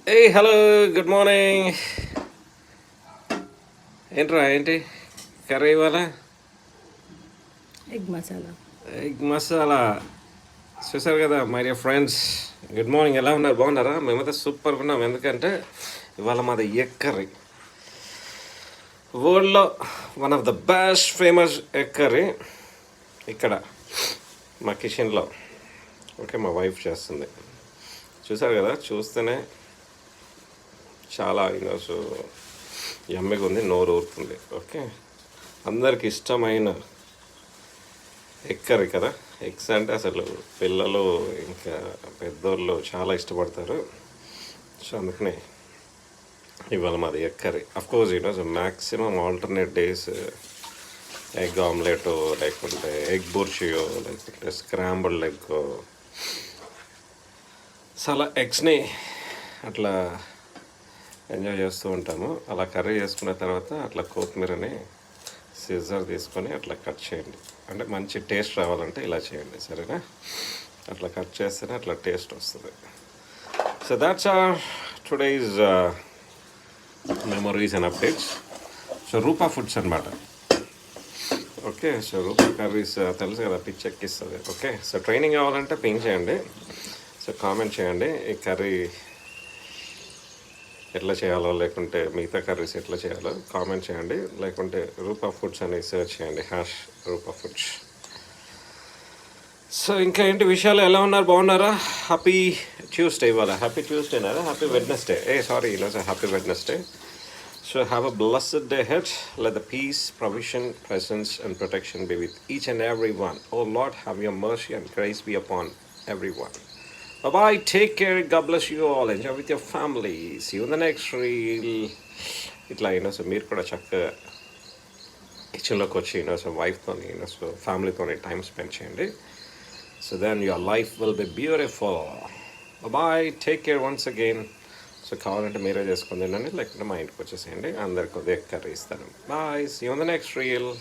Hello, good morning. ఏంట్రా ఏంటి curry ఇవాళ? ఎగ్ మసాలా. ఎగ్ మసాలా. చూసారు కదా my dear friends. Good morning. ఎలా ఉన్నారు? బాగున్నారా? మేమైతే సూపర్గా ఉన్నాం. ఎందుకంటే ఇవాళ మాది ఎగ్ కర్రీ. వరల్డ్లో one of the best famous egg curry ఇక్కడ మా కిచెన్లో. ఓకే, మా వైఫ్ చేస్తుంది. చూసారు కదా, చూస్తేనే చాలా ఈరోజు యమ్మగా ఉంది, నోరు ఊరుతుంది. ఓకే, అందరికి ఇష్టమైన ఎగ్ కర్రీ కదా. ఎగ్స్ అంటే అసలు పిల్లలు ఇంకా పెద్దోళ్ళు చాలా ఇష్టపడతారు. సో అందుకనే ఇవాళ మాది ఎగ్ కర్రీ. అఫ్కోర్స్ ఈరోజు maximum alternate days egg omelette, లేకుంటే ఎగ్ బుర్షియో, లేకుంటే స్క్రాంబుల్డ్ ఎగ్. చాలా ఎగ్స్ని అట్లా ఎంజాయ్ చేస్తూ ఉంటాము. అలా కర్రీ చేసుకున్న తర్వాత అట్లా కొత్తిమీరని సిజర్ తీసుకొని అట్లా కట్ చేయండి. అంటే మంచి టేస్ట్ రావాలంటే ఇలా చేయండి, సరేనా? అట్లా కట్ చేస్తేనే అట్లా టేస్ట్ వస్తుంది. So that's our today's memories and updates. So Rupa foods అనమాట. ఓకే, సో రూపా కర్రీస్ తెలుసు కదా, పిచ్చెక్కిస్తుంది. ఓకే, సో ట్రైనింగ్ కావాలంటే పింక్ చేయండి. సో కామెంట్ చేయండి ఈ కర్రీ ఎట్లా చేయాలో, లేకుంటే మిగతా కర్రీస్ ఎట్లా చేయాలో కామెంట్ చేయండి. లేకుంటే రూపా ఫుడ్స్ అని సెర్చ్ చేయండి, #రూపా ఫుడ్స్. సో ఇంకా ఏంటి విషయాలు? ఎలా ఉన్నారు? బాగున్నారా? హ్యాపీ ట్యూస్డే ఇవాళ. హ్యాపీ ట్యూస్డేనా? Happy Wednesday. సారీ, ఈరోజు happy Wednesday. So have a blessed day ahead. Let the peace, provision, presence and protection be with each and every one. Oh Lord, have your mercy and grace be upon everyone. Bye-bye. Take care. God bless you all. Enjoy with your family. See you in the next reel. ఇట్లా అయినా so మీరు కూడా చక్కగా కిచెన్లోకి వచ్చి so వైఫ్తోని so ఫ్యామిలీతోని time spend చేయండి. So then your life will be beautiful. Bye. Take care once again. So కావాలంటే మీరే చేసుకొని తినండి, లేకుంటే మా ఇంటికి వచ్చేసేయండి. అందరికి కొద్దిగా కర్రీ ఇస్తాను. Bye. See you on the next reel.